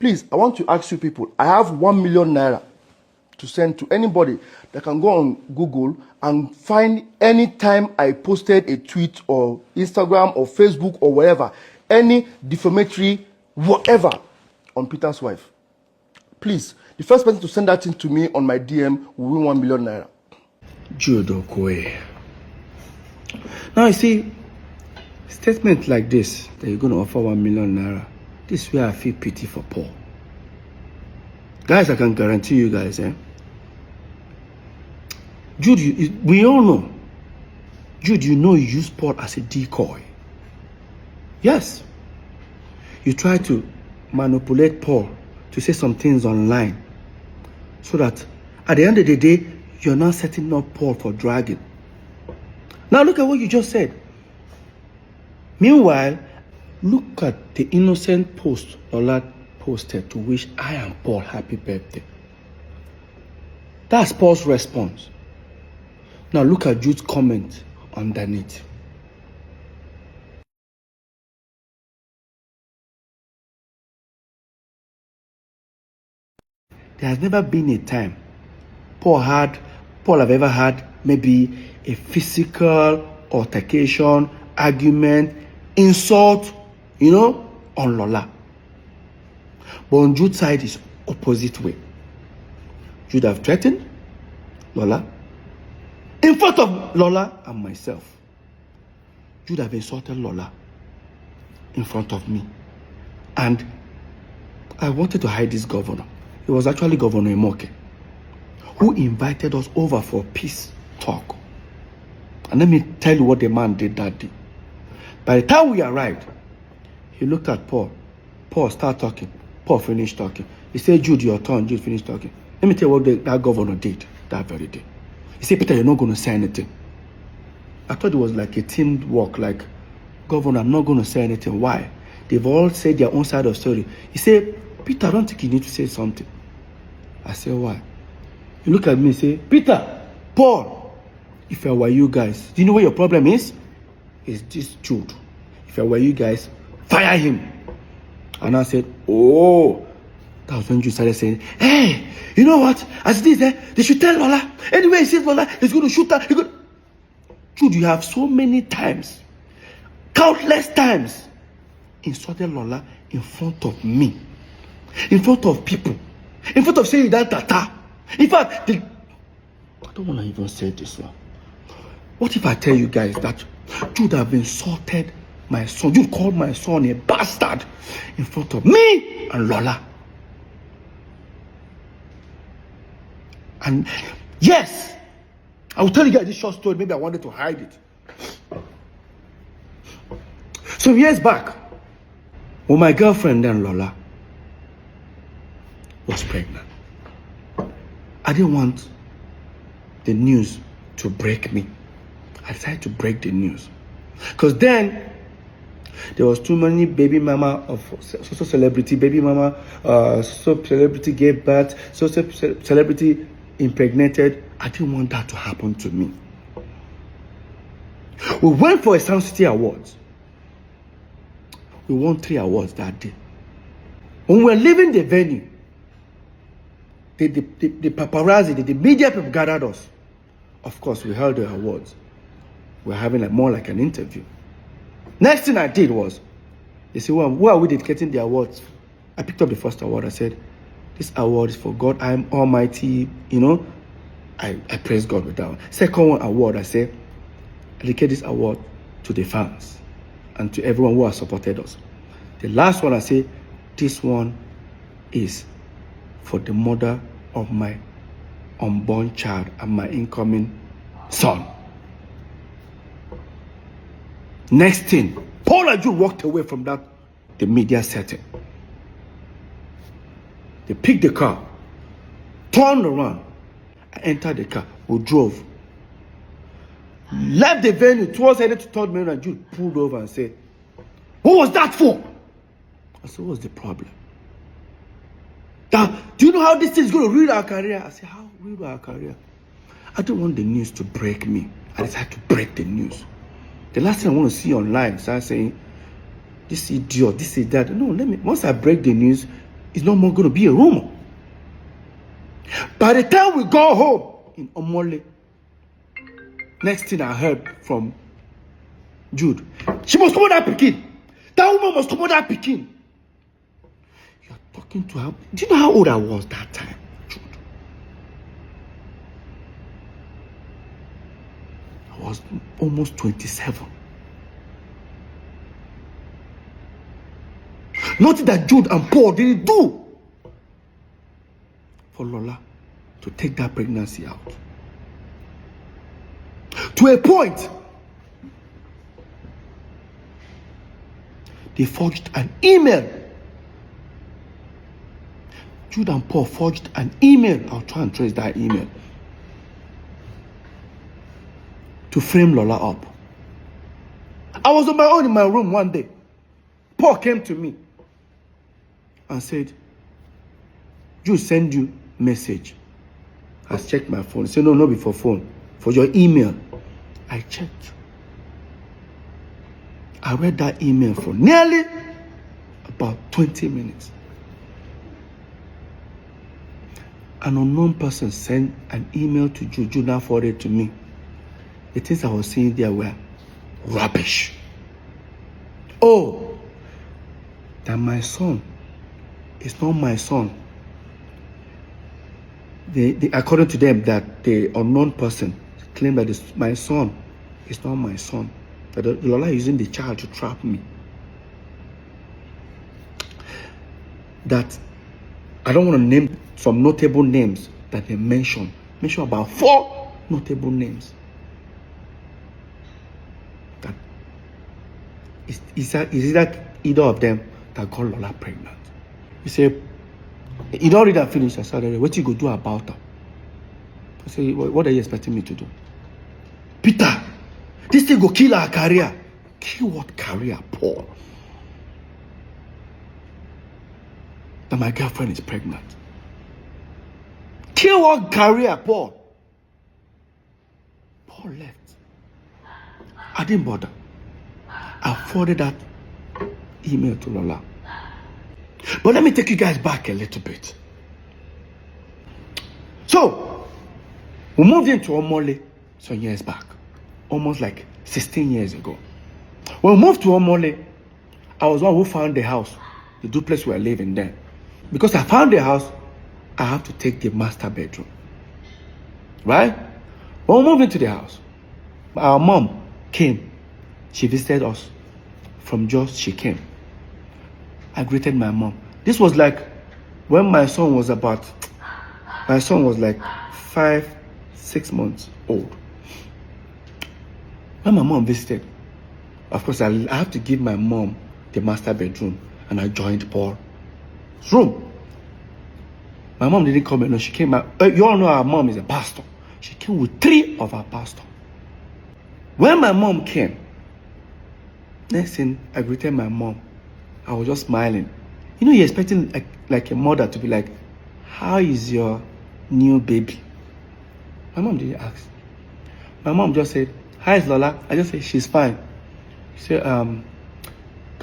Please, I want to ask you people, I have 1 million naira to send to anybody that can go on Google and find any time I posted a tweet or Instagram or Facebook or wherever, any defamatory whatever on Peter's wife. Please, the first person to send that thing to me on my DM will win 1 million naira. Jude Okoye. Now you see, statement like this, that you're going to offer 1 million naira, this is where I feel pity for Paul. Guys, I can guarantee you guys, Jude, we all know. Jude, you know you use Paul as a decoy. Yes. You try to manipulate Paul to say some things online so that at the end of the day, you're not setting up Paul for dragging. Now look at what you just said. Meanwhile, look at the innocent post Lola posted to wish I and Paul happy birthday. That's Paul's response. Now look at Jude's comment underneath. There has never been a time Paul have ever had maybe a physical altercation, argument, insult, on Lola. But on Jude's side is opposite way. Jude have threatened Lola in front of Lola and myself. Jude have insulted Lola in front of me. And I wanted to hide this governor. It was actually Governor Imoke who invited us over for peace talk. And let me tell you what the man did that day. By the time we arrived, he looked at Paul. Paul started talking. Paul finished talking. He said, Jude, your turn. Jude finished talking. Let me tell you what that governor did that very day. He said, Peter, you're not going to say anything. I thought it was like a team work, like, Governor, I'm not going to say anything. Why? They've all said their own side of the story. He said, Peter, I don't think you need to say something. I said, why? He looked at me and said, Peter, Paul, if I were you guys, do you know what your problem is? It's this Jude. If I were you guys, fire him. And I said, oh. That was when Jude started saying, hey, you know what? As it is, they should tell Lola. Anyway, he says Lola is going to shoot her. Jude, you have so many times, countless times, insulted Lola in front of me, in front of people, in front of saying that tata. In fact, I don't want to even say this one. What if I tell you guys that Jude have insulted my son? You called my son a bastard in front of me and Lola. And yes, I will tell you guys this short story. Maybe I wanted to hide it. Some years back, when my girlfriend then Lola was pregnant, I didn't want the news to break me. I decided to break the news. Because then, there was too many baby mama of social celebrity, baby mama, social celebrity gave birth, social celebrity impregnated. I didn't want that to happen to me. We went for a Sound City Awards. We won 3 awards that day. When we were leaving the venue, the paparazzi, the media people gathered us. Of course, we held the awards. We were having more like an interview. Next thing I did was, they said, well, who are we dedicating the awards? I picked up the first award. I said, this award is for God, I'm Almighty, I praise God with that one. Second one award, I said, I dedicate this award to the fans and to everyone who has supported us. The last one, I say, this one is for the mother of my unborn child and my incoming son. Next thing, Paul and Jude walked away from the media setting. They picked the car, turned around, I entered the car. We drove. Left the venue towards headed to Third Main, and Jude pulled over and said, what was that for? I said, what's the problem? Now, do you know how this thing is going to ruin our career? I said, how ruin our career? I don't want the news to break me. I decided to break the news. The last thing I want to see online, start saying, this idiot, this is that. No, once I break the news, it's no more going to be a rumor. By the time we go home in Omole, next thing I heard from Jude, she must come on that Pekin. That woman must come on that Pekin. You're talking to her. Do you know how old I was that time, Jude? I was almost 27. Nothing that Jude and Paul didn't do for Lola to take that pregnancy out. To a point, they forged an email. Jude and Paul forged an email. I'll try and trace that email. To frame Lola up. I was on my own in my room one day. Paul came to me and said, Jude send you message. I checked my phone. He said, no, not before phone. For your email. I checked. I read that email for nearly about 20 minutes. An unknown person sent an email to Jude. Jude now forwarded to me. The things I was seeing there were rubbish. Oh, that my son is not my son. According to them, that the unknown person claimed that my son is not my son. That Lola is using the child to trap me. That I don't want to name some notable names that they mention. Mention about 4 notable names. That is that either of them that got Lola pregnant. He said, you don't read and finish. I said, what you go do about her? I said, what are you expecting me to do? Peter, this thing go kill our career. Kill what career, Paul? That my girlfriend is pregnant. Kill what career, Paul? Paul left. I didn't bother. I forwarded that email to Lola. But let me take you guys back a little bit. So, we moved into Omole some years back. Almost like 16 years ago. When we moved to Omole, I was one who found the house, the duplex we were living there. Because I found the house, I have to take the master bedroom. Right? When we moved into the house, our mom came. She visited us. From Jos, she came. I greeted my mom. This was like when my son was like 5-6 months old. When my mom visited, of course, I have to give my mom the master bedroom, and I joined Paul's room. My mom didn't come alone. She came out. You all know our mom is a pastor. She came with 3 of our pastors. When my mom came, next thing I greeted my mom. I was just smiling. You know, you're expecting like a mother to be like, how is your new baby? My mom didn't ask. My mom just said, hi, is Lola? I just said, she's fine. She said, can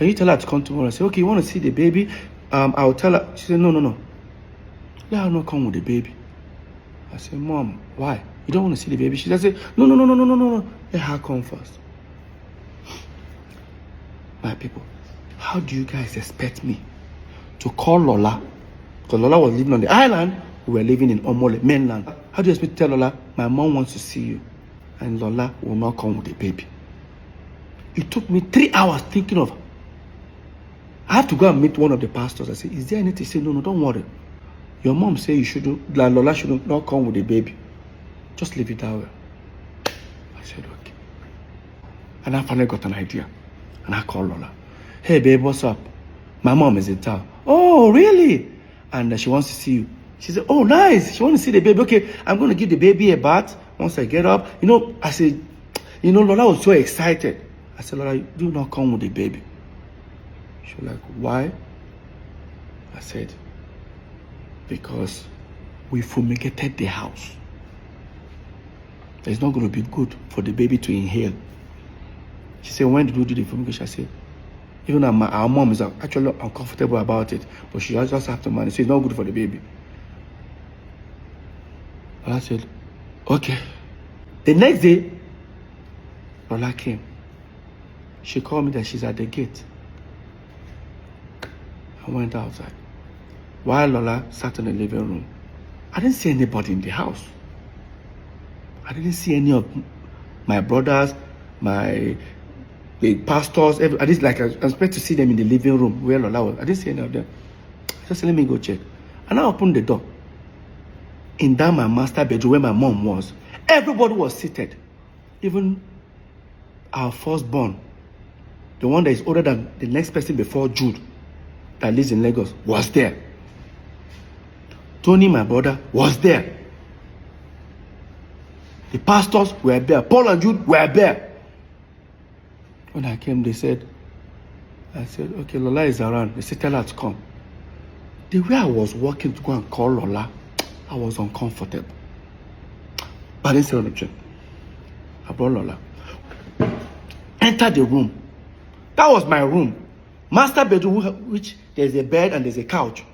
you tell her to come tomorrow? I said, okay, you want to see the baby? I'll tell her. She said, no. Let her not come with the baby. I said, Mom, why? You don't want to see the baby? She just said, no. Let her come first. My people, how do you guys expect me to call Lola? Because Lola was living on the island, we were living in Omole, mainland. How do you expect me to tell Lola, my mom wants to see you, and Lola will not come with the baby? It took me 3 hours thinking of, I have to go and meet one of the pastors. I said, is there anything? He said, no, don't worry. Your mom said you shouldn't, Lola should not come with the baby. Just leave it that way. I said, okay. And I finally got an idea. And I called Lola. Hey, babe, what's up? My mom is in town. Oh, really? And she wants to see you. She said, oh, nice. She wants to see the baby. Okay, I'm going to give the baby a bath once I get up. You know, I said, you know, Lola was so excited. I said, Lola, do not come with the baby. She was like, why? I said, because we fumigated the house. It's not going to be good for the baby to inhale. She said, when did you do the fumigation? I said, Even our mom is actually uncomfortable about it, but she just have to manage. So it's not good for the baby. And I said, okay. The next day, Lola came. She called me that she's at the gate. I went outside. While Lola sat in the living room, I didn't see anybody in the house. I didn't see any of my brothers, the pastors. I didn't I expect to see them in the living room where Lola was. I didn't see any of them. I just said, let me go check. And I opened the door. In that my master bedroom where my mom was, everybody was seated. Even our firstborn, the one that is older than the next person before Jude, that lives in Lagos, was there. Tony, my brother, was there. The pastors were there. Paul and Jude were there. When I came, I said, okay, Lola is around. They said, tell her to come. The way I was walking to go and call Lola, I was uncomfortable. But I didn't say anything. I brought Lola. Entered the room. That was my room. Master bedroom, which there's a bed and there's a couch.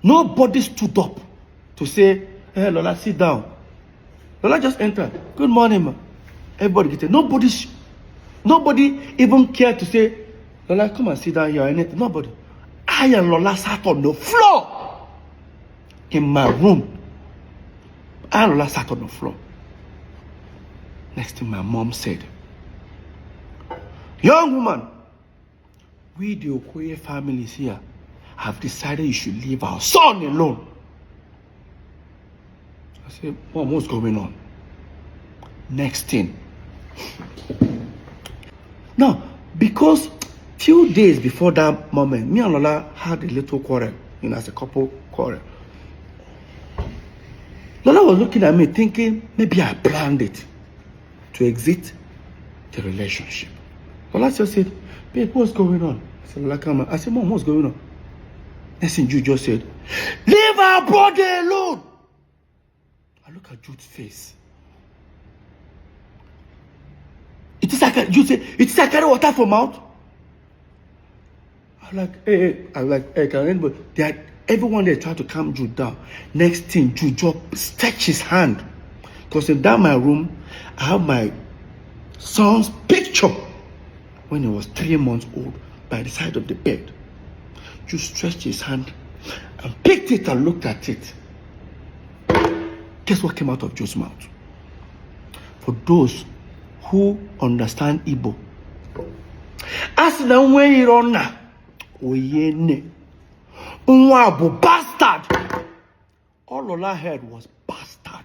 Nobody stood up to say, hey, Lola, sit down. Lola just entered. Good morning, ma. Everybody get it. Nobody even cared to say, Lola, come and sit down here or anything. Nobody. I and Lola sat on the floor in my room. I and Lola sat on the floor. Next thing my mom said, young woman, we the Okoye families here have decided you should leave our son alone. I said, Mom, what's going on? Next thing. Now, because few days before that moment, me and Lola had a little quarrel, as a couple quarrel. Lola was looking at me thinking, maybe I planned it to exit the relationship. Lola just said, babe, what's going on? I said, Lola, come on. I said, Mom, what's going on? Next thing Jude just said, leave our brother alone. I look at Jude's face. It is like Jude said, it is like carry water from mouth. I'm like, hey, can anybody? Everyone there tried to calm Jude down. Next thing, Jude just stretched his hand. Because in that my room, I have my son's picture when he was 3 months old by the side of the bed. Jude stretched his hand and picked it and looked at it. Guess what came out of Jude's mouth? For those who understand Igbo, as the way on oyene unwabu bastard. All Lola heard was bastard.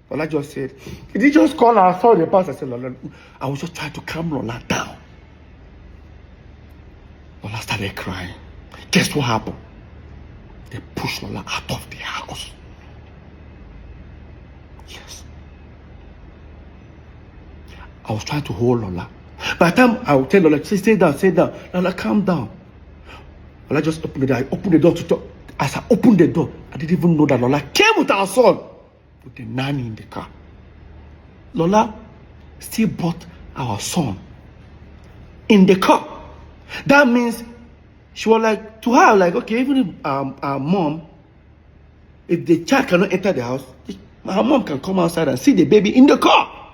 Lola just said, did he just call her? I saw the pastor. I said, Lola, I was just trying to calm Lola down. Lola started crying. Guess what happened? They pushed Lola out of the house. Yes. I was trying to hold Lola. By the time I would tell Lola, stay down. Lola, calm down. Lola just opened the door. I opened the door to talk. As I opened the door, I didn't even know that Lola came with our son, with the nanny in the car. Lola still brought our son in the car. That means she was like, to her, like, okay, even if our mom, if the child cannot enter the house, her mom can come outside and see the baby in the car.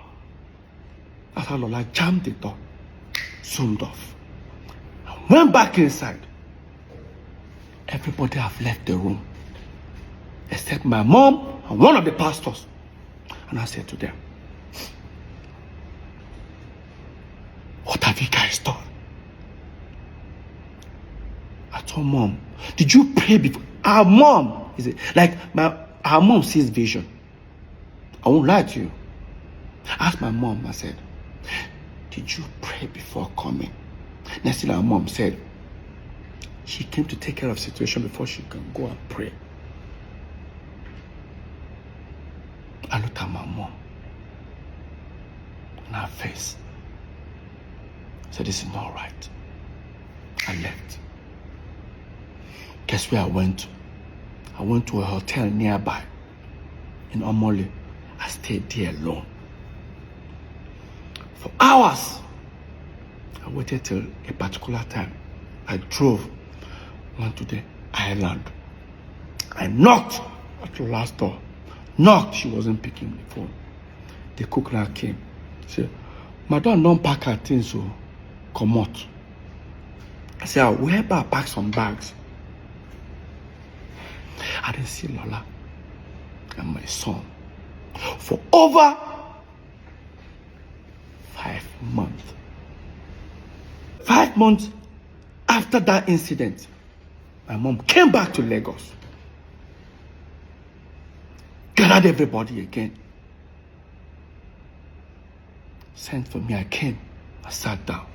That's how Lola jammed the door, zoomed off, and went back inside. Everybody have left the room, except my mom and one of the pastors. And I said to them, what have you guys done? I told Mom, did you pray before? Our mom, our mom sees vision. I won't lie to you. I asked my mom, I said, did you pray before coming? Next thing our mom said, she came to take care of the situation before she can go and pray. I looked at my mom and her face. I said, this is not right. I left. Guess where I went to? I went to a hotel nearby in Omole. I stayed there alone. For hours, I waited till a particular time. I drove, went to the island. I knocked at the last door. Knocked, she wasn't picking the phone. The cook now came. Said, Madam, don't pack her things, so come out. I said, I'll help her pack some bags. I didn't see Lola and my son for over 5 months. 5 months after that incident, my mom came back to Lagos, gathered everybody again, sent for me. I came, I sat down.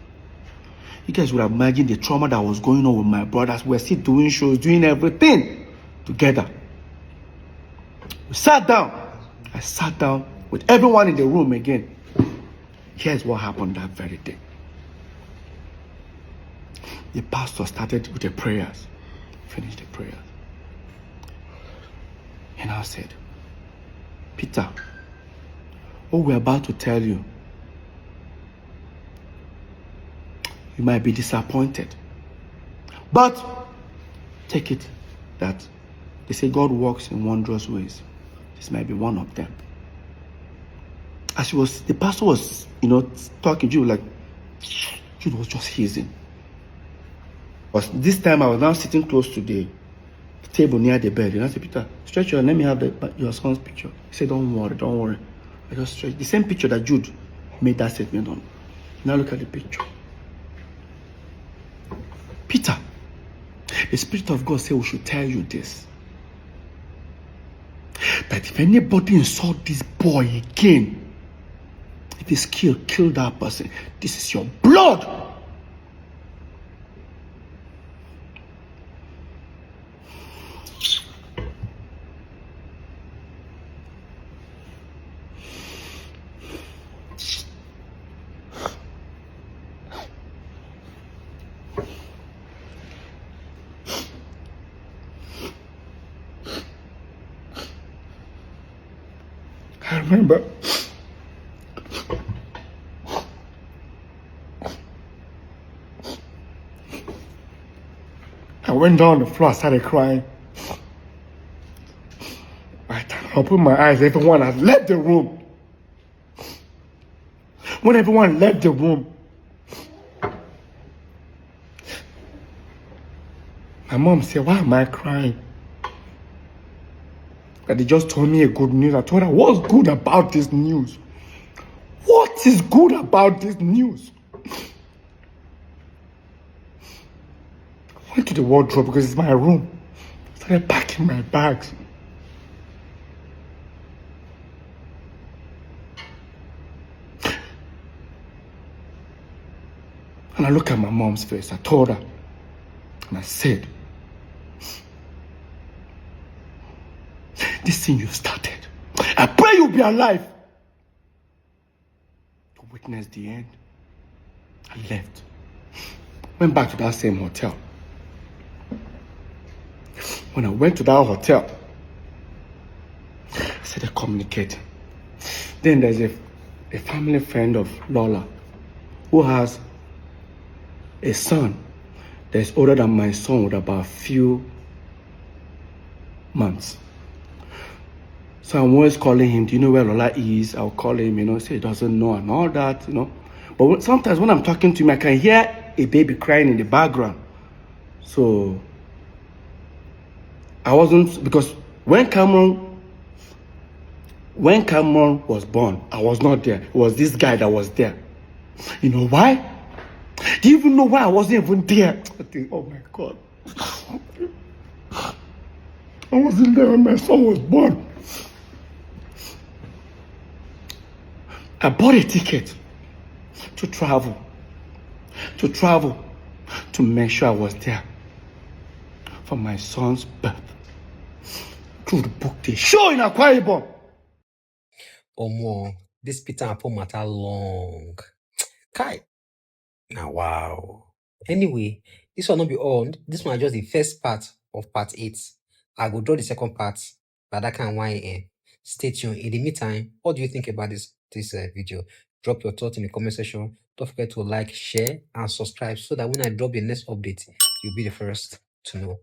You guys would have imagined the trauma that was going on with my brothers. We're still doing shows, doing everything together. We sat down. I sat down with everyone in the room again. Here's what happened that very day. The pastor started with the prayers, finished the prayers. And I said, Peter, what we're about to tell you, you might be disappointed. But take it that they say God works in wondrous ways. This might be one of them. As the pastor was, talking to you, like, Jude was just hissing. But this time I was now sitting close to the table near the bed. And I said, Peter, stretch your, let me have your son's picture. He said, don't worry. I just stretched the same picture that Jude made that statement on. Now look at the picture. Peter, the Spirit of God said we should tell you this. That if anybody insult this boy again, if he's killed, kill that person. This is your blood. I remember I went down on the floor, I started crying. I opened my eyes, everyone had left the room. When everyone left the room, my mom said, why am I crying? That they just told me a good news. I told her, what's good about this news? What is good about this news? I went to the wardrobe because it's my room. I started packing my bags. And I looked at my mom's face. I told her, and I said, this thing you started, I pray you'll be alive to witness the end. I left. Went back to that same hotel. When I went to that hotel, I started communicating. Then there's a family friend of Lola who has a son that's older than my son with about a few months. So I'm always calling him, do you know where Lola is? I'll call him, say he doesn't know and all that, But sometimes when I'm talking to him, I can hear a baby crying in the background. So I wasn't, because when Cameron was born, I was not there. It was this guy that was there. You know why? Do you even know why I wasn't even there? I think, oh my God. I wasn't there when my son was born. I bought a ticket to travel to make sure I was there for my son's birth. To book the show in Akwa Ibom. Omo, this Peter and Paul matter long. Kai. Now, wow. Anyway, this will not be all. This one is just the first part of part 8. I will draw the second part by that kind of 1 a.m. Stay tuned. In the meantime, what do you think about this video? Drop your thoughts in the comment section. Don't forget to like, share, and subscribe so that when I drop the next update, you'll be the first to know.